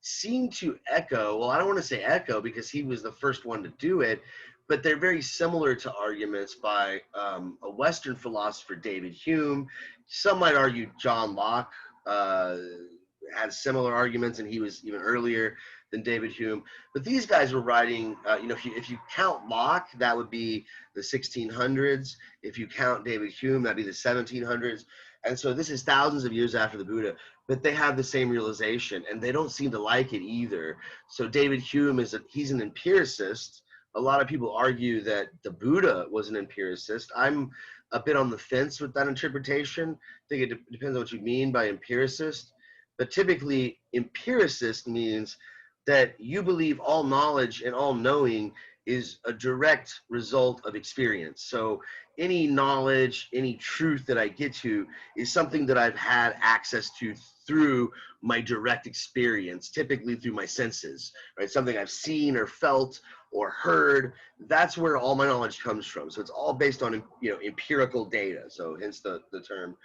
seem to echo, well, I don't want to say echo because he was the first one to do it, but they're very similar to arguments by a Western philosopher, David Hume. Some might argue John Locke had similar arguments, and he was even earlier than David Hume. But these guys were writing, if you count Locke, that would be the 1600s. If you count David Hume, that'd be the 1700s. And so this is thousands of years after the Buddha, but they have the same realization, and they don't seem to like it either. So David Hume he's an empiricist. A lot of people argue that the Buddha was an empiricist. I'm a bit on the fence with that interpretation. I think it depends on what you mean by empiricist. But typically, empiricist means that you believe all knowledge and all knowing is a direct result of experience. So any knowledge, any truth that I get to is something that I've had access to through my direct experience, typically through my senses, right? Something I've seen or felt or heard. That's where all my knowledge comes from. So it's all based on, empirical data. So hence the term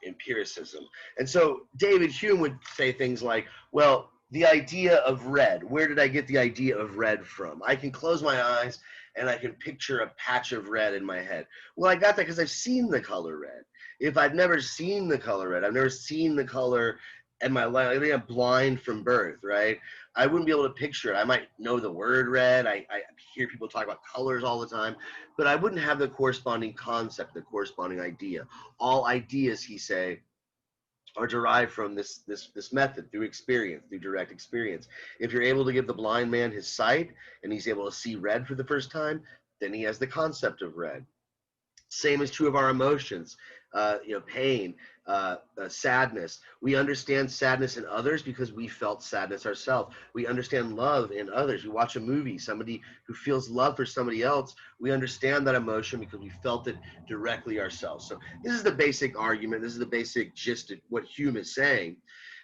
empiricism. And so David Hume would say things like, well, the idea of red, where did I get the idea of red from? I can close my eyes and I can picture a patch of red in my head. Well, I got that because I've seen the color red. If I've never seen the color red, I've never seen the color in my life, I think I'm blind from birth, right? I wouldn't be able to picture it. I might know the word red. I hear people talk about colors all the time, but I wouldn't have the corresponding concept, the corresponding idea. All ideas, he say, are derived from this method, through experience, through direct experience. If you're able to give the blind man his sight and he's able to see red for the first time, then he has the concept of red. Same is true of our emotions, pain, sadness. We understand sadness in others because we felt sadness ourselves. We understand love in others. We watch a movie, somebody who feels love for somebody else, we understand that emotion because we felt it directly ourselves. So this is the basic argument. This is the basic gist of what Hume is saying.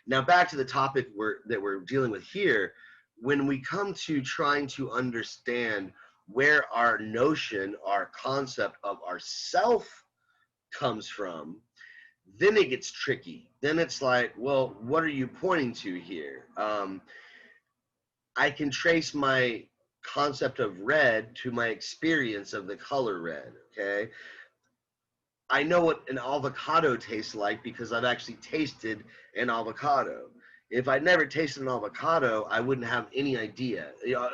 Now back to the topic that we're dealing with here. When we come to trying to understand where our notion, our concept of ourself comes from, then it gets tricky. Then it's like, well, what are you pointing to here? I can trace my concept of red to my experience of the color red, okay? I know what an avocado tastes like because I've actually tasted an avocado. If I'd never tasted an avocado, I wouldn't have any idea.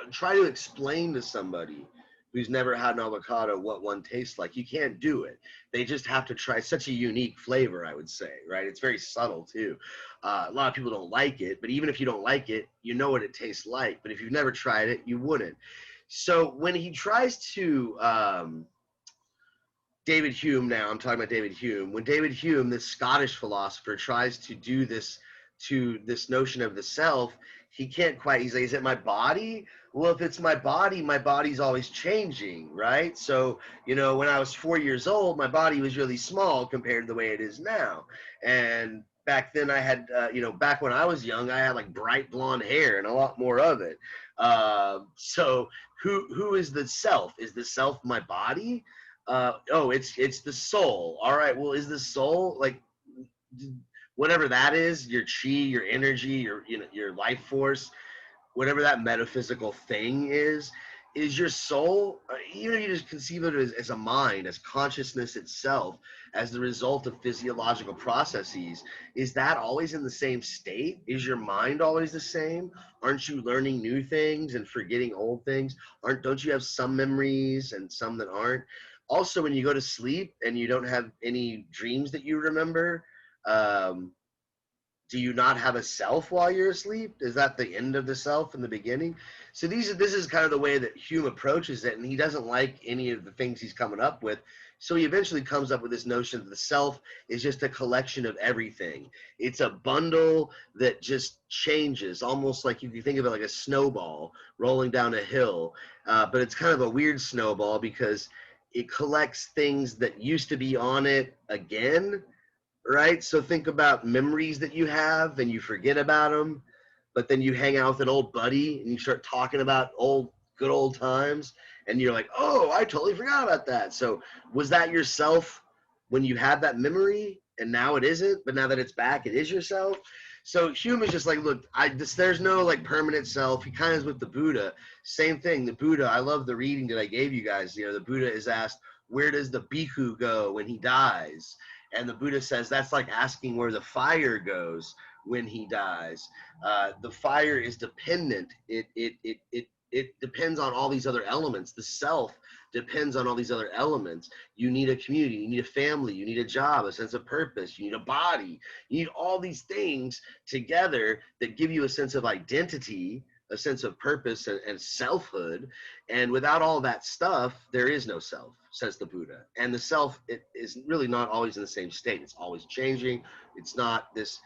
Try to explain to somebody who's never had an avocado what one tastes like. You can't do it. They just have to try. Such a unique flavor, I would say, right? It's very subtle too. A lot of people don't like it, but even if you don't like it, you know what it tastes like. But if you've never tried it, you wouldn't. So when he tries to David Hume, now I'm talking about David Hume. When David Hume, this Scottish philosopher, tries to do this to this notion of the self, he can't quite, he's like, is it my body? Well, if it's my body's always changing, right? So, when I was 4 years old, my body was really small compared to the way it is now. And back then I had, back when I was young, I had like bright blonde hair and a lot more of it. So who is the self? Is the self my body? It's the soul. All right. Well, is the soul like whatever that is, your chi, your energy, your life force, whatever that metaphysical thing is is your soul, even if you just conceive of it as a mind, as consciousness itself, as the result of physiological processes, is that always in the same state? Is your mind always the same? Aren't you learning new things and forgetting old things? Don't you have some memories and some that aren't? Also, when you go to sleep and you don't have any dreams that you remember, um, do you not have a self while you're asleep? Is that the end of the self in the beginning? So this is kind of the way that Hume approaches it, and he doesn't like any of the things he's coming up with. So he eventually comes up with this notion that the self is just a collection of everything. It's a bundle that just changes, almost like if you think of it like a snowball rolling down a hill. But it's kind of a weird snowball because it collects things that used to be on it again, right? So think about memories that you have and you forget about them, but then you hang out with an old buddy and you start talking about good old times, and you're like, oh, I totally forgot about that. So was that yourself when you had that memory, and now it isn't, but now that it's back, it is yourself? So Hume is just like, look, there's no like permanent self. He kind of is with the Buddha. Same thing. The Buddha, I love the reading that I gave you guys. You know, the Buddha is asked, where does the bhikkhu go when he dies? And the Buddha says that's like asking where the fire goes when he dies. The fire is dependent. It depends on all these other elements. The self depends on all these other elements. You need a community, you need a family, you need a job, a sense of purpose, you need a body. You need all these things together that give you a sense of identity, a sense of purpose and selfhood. And without all that stuff, there is no self, says the Buddha. And the self, it is really not always in the same state. It's always changing. It's not this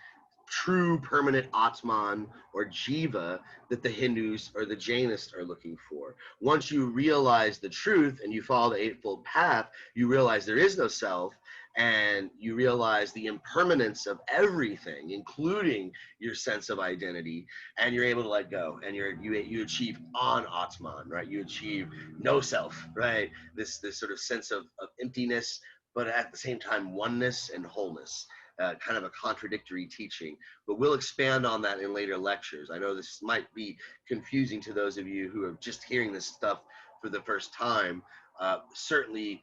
true permanent Atman or Jiva that the Hindus or the Jainists are looking for. Once you realize the truth and you follow the Eightfold Path, you realize there is no self, and you realize the impermanence of everything, including your sense of identity, and you're able to let go, and you achieve on Atman, right? You achieve no self, right? This sort of sense of emptiness, but at the same time oneness and wholeness. Kind of a contradictory teaching, but we'll expand on that in later lectures. I know this might be confusing to those of you who are just hearing this stuff for the first time. Certainly,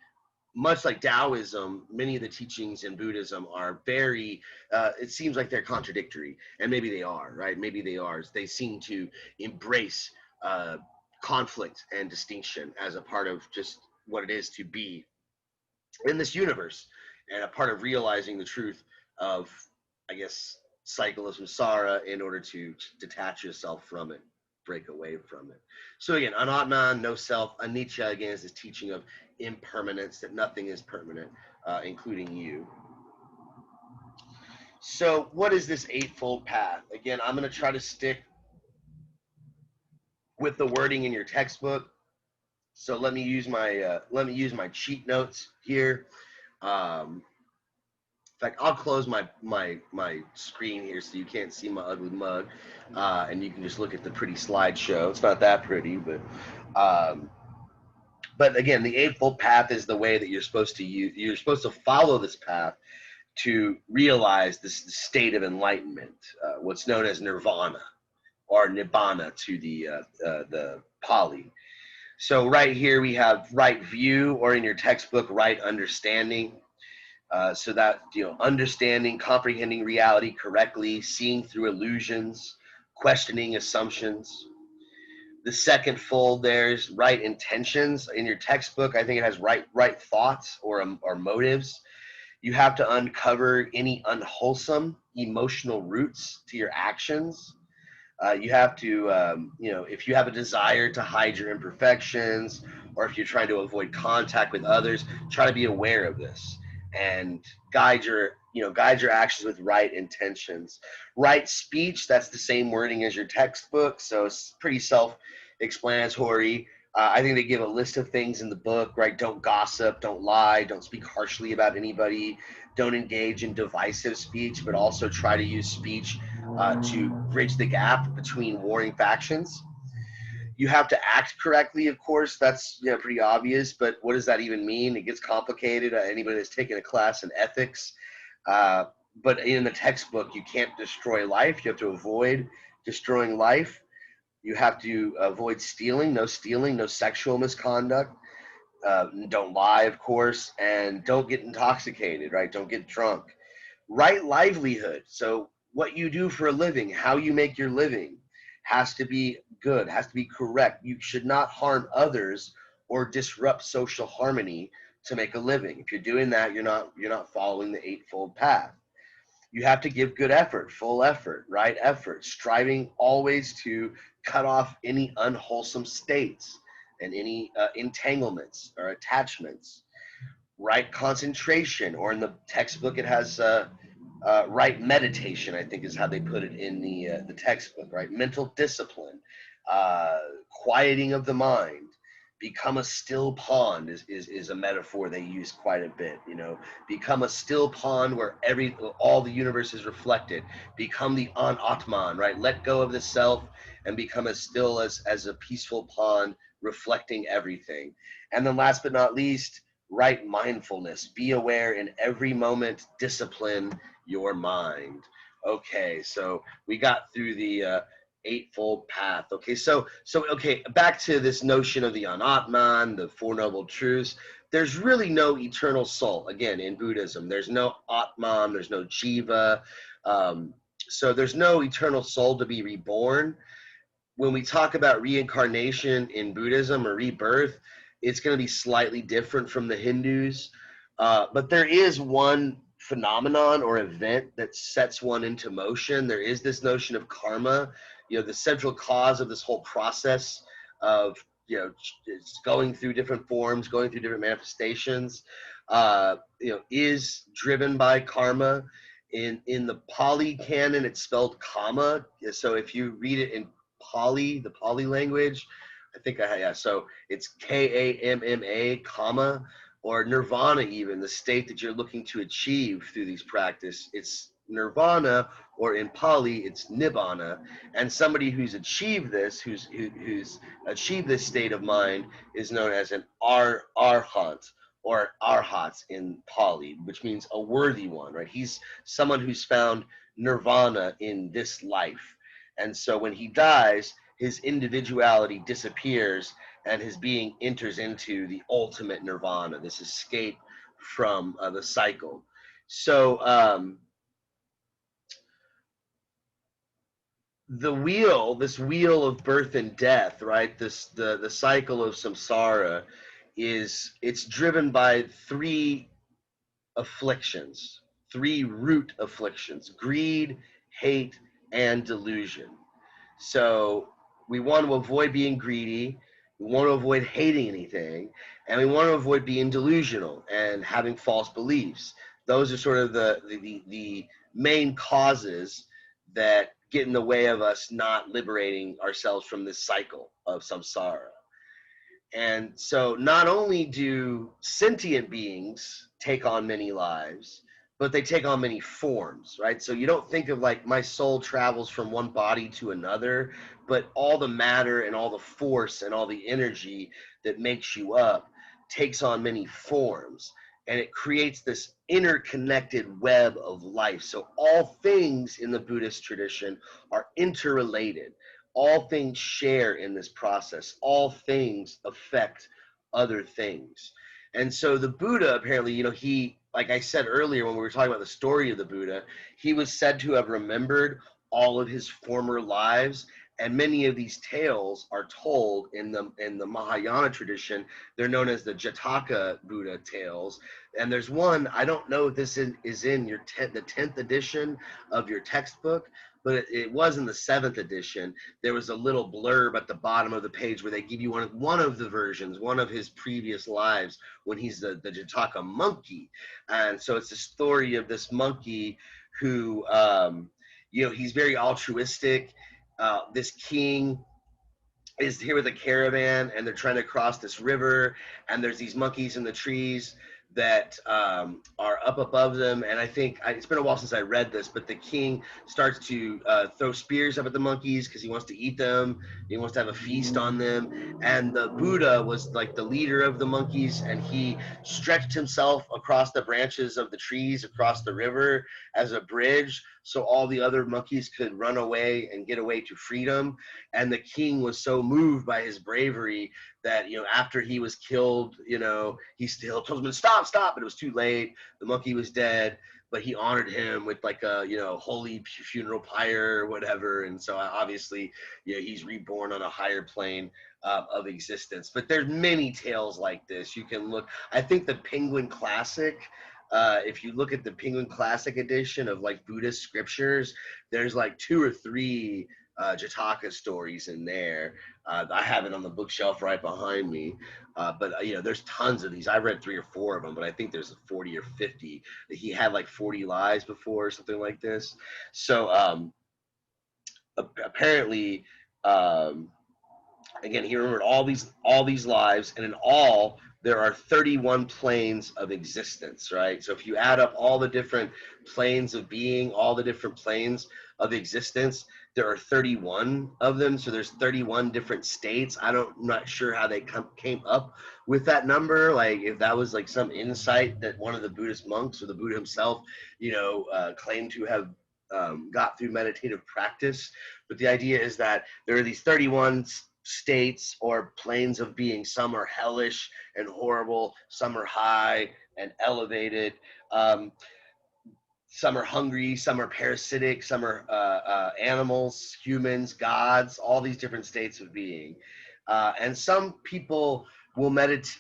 much like Taoism, many of the teachings in Buddhism are very, it seems like they're contradictory, and maybe they are, right? Maybe they are. They seem to embrace conflict and distinction as a part of just what it is to be in this universe, and a part of realizing the truth of, I guess, cycle of samsara in order to detach yourself from it, break away from it. So again, anatman, no self. Anicca, again, is this teaching of impermanence, that nothing is permanent, including you. So what is this Eightfold Path? Again, I'm going to try to stick with the wording in your textbook. So let me use my cheat notes here. In fact, I'll close my screen here so you can't see my ugly mug, and you can just look at the pretty slideshow. It's not that pretty, but again, the Eightfold Path is the way that you're supposed to use. You're supposed to follow this path to realize this state of enlightenment, what's known as nirvana or nibbana to the Pali. So right here we have right view, or in your textbook, right understanding. So that, understanding, comprehending reality correctly, seeing through illusions, questioning assumptions. The second fold, there's right intentions. In your textbook, I think it has right thoughts or motives. You have to uncover any unwholesome emotional roots to your actions. You have to, if you have a desire to hide your imperfections, or if you're trying to avoid contact with others, try to be aware of this and guide your actions with right intentions. Right speech, that's the same wording as your textbook, so it's pretty self-explanatory. I think they give a list of things in the book, right? Don't gossip, don't lie, don't speak harshly about anybody, don't engage in divisive speech, but also try to use speech to bridge the gap between warring factions. You have to act correctly, of course. That's pretty obvious, but what does that even mean? It gets complicated. Anybody that's taken a class in ethics, but in the textbook, you can't destroy life. You have to avoid destroying life. You have to avoid stealing, no sexual misconduct. Don't lie, of course, and don't get intoxicated, right? Don't get drunk. Right livelihood. So what you do for a living, how you make your living, has to be good, has to be correct. You should not harm others or disrupt social harmony to make a living. If you're doing that, you're not following the eightfold path. You have to give good effort, full effort, right effort, striving always to cut off any unwholesome states and any entanglements or attachments. Right concentration, or in the textbook it has right meditation, I think is how they put it in the textbook. Right, mental discipline, uh, quieting of the mind. Become a still pond is a metaphor they use quite a bit. Become a still pond where all the universe is reflected. Become the Atman, right? Let go of the self and become as still as a peaceful pond reflecting everything. And then last but not least, right mindfulness. Be aware in every moment. Discipline your mind. Okay, so we got through the eightfold path. Okay, so back to this notion of the Anatman, the Four Noble Truths. There's really no eternal soul. Again, in Buddhism, there's no Atman, there's no Jiva. So there's no eternal soul to be reborn. When we talk about reincarnation in Buddhism or rebirth, it's going to be slightly different from the Hindus. But there is one phenomenon or event that sets one into motion. There is this notion of karma, the central cause of this whole process of, it's going through different forms, going through different manifestations, is driven by karma. In the Pali canon, it's spelled kama. So if you read it in Pali, the Pali language, yeah. So it's Kamma, comma, or nirvana, even the state that you're looking to achieve through these practice. It's nirvana, or in Pali, it's nibbana. And somebody who's achieved this, who's achieved this state of mind, is known as an arhat, or arhat in Pali, which means a worthy one, right? He's someone who's found nirvana in this life. And so when he dies, his individuality disappears and his being enters into the ultimate nirvana, this escape from the cycle. So this wheel of birth and death, right? The cycle of samsara it's driven by three afflictions, three root afflictions: greed, hate, and delusion. So we want to avoid being greedy, we want to avoid hating anything, and we want to avoid being delusional and having false beliefs. Those are sort of the main causes that get in the way of us not liberating ourselves from this cycle of samsara. And so not only do sentient beings take on many lives, but they take on many forms, right? So you don't think of like my soul travels from one body to another, but all the matter and all the force and all the energy that makes you up takes on many forms. And it creates this interconnected web of life. So all things in the Buddhist tradition are interrelated. All things share in this process. All things affect other things. And so the Buddha, apparently, he, like I said earlier when we were talking about the story of the Buddha, he was said to have remembered all of his former lives. And many of these tales are told in the Mahayana tradition. They're known as the Jataka Buddha tales. And there's one, I don't know if this is in the 10th edition of your textbook, but it was in the 7th edition. There was a little blurb at the bottom of the page where they give you one of the versions, one of his previous lives when he's the Jataka monkey. And so it's the story of this monkey who, he's very altruistic. This king is here with a caravan, and they're trying to cross this river, and there's these monkeys in the trees that are up above them. And I think it's been a while since I read this, but the king starts to throw spears up at the monkeys because he wants to eat them. He wants to have a feast on them. And the Buddha was like the leader of the monkeys, and he stretched himself across the branches of the trees across the river as a bridge so all the other monkeys could run away and get away to freedom. And the king was so moved by his bravery that, after he was killed, he still told him, stop, stop, but it was too late. The monkey was dead, but he honored him with like a, holy funeral pyre or whatever. And so obviously, he's reborn on a higher plane of existence. But there's many tales like this. You can look, I think the Penguin Classic, if you look at the Penguin Classic edition of like Buddhist scriptures, there's like 2 or 3 Jataka stories in there. I have it on the bookshelf right behind me. But there's tons of these. I read 3 or 4 of them, but I think there's 40 or 50. He had like 40 lives before or something like this. So apparently, again, he remembered all these lives, and in all there are 31 planes of existence, right? So if you add up all the different planes of being, all the different planes of existence, there are 31 of them. So there's 31 different states. I'm not sure how they came up with that number. Like if that was like some insight that one of the Buddhist monks or the Buddha himself, claimed to have got through meditative practice. But the idea is that there are these 31 states or planes of being. Some are hellish and horrible, some are high and elevated, some are hungry, some are parasitic, some are animals, humans, gods, all these different states of being. And some people will meditate,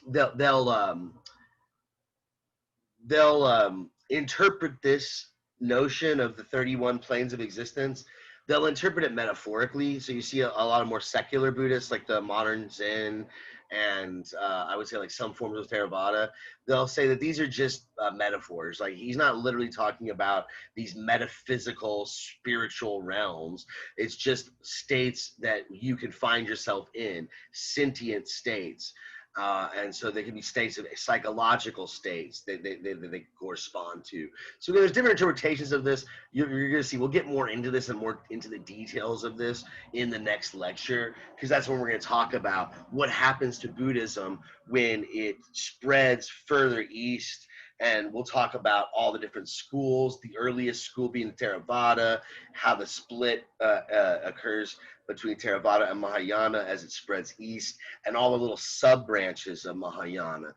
they'll interpret this notion of the 31 planes of existence. They'll interpret it metaphorically. So you see a lot of more secular Buddhists, like the modern Zen, and I would say like some forms of Theravada. They'll say that these are just metaphors. Like he's not literally talking about these metaphysical, spiritual realms. It's just states that you can find yourself in, sentient states. And so they can be states of psychological states that they correspond to. So there's different interpretations of this. You're going to see, we'll get more into this and more into the details of this in the next lecture, because that's when we're going to talk about what happens to Buddhism when it spreads further east. And we'll talk about all the different schools, the earliest school being Theravada, how the split occurs between Theravada and Mahayana as it spreads east, and all the little sub-branches of Mahayana,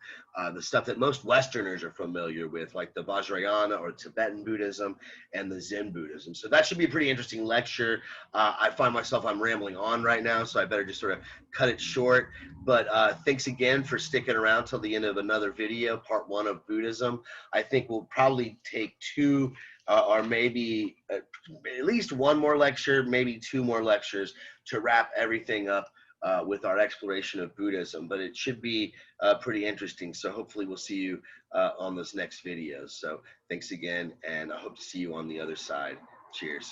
the stuff that most Westerners are familiar with, like the Vajrayana or Tibetan Buddhism and the Zen Buddhism. So that should be a pretty interesting lecture. I find myself, I'm rambling on right now, so I better just sort of cut it short. But thanks again for sticking around till the end of another video, part 1 of Buddhism. I think we'll probably take 2 or maybe at least 1 more lecture, maybe 2 more lectures to wrap everything up with our exploration of Buddhism. But it should be pretty interesting. So hopefully we'll see you on those next videos. So thanks again, and I hope to see you on the other side. Cheers.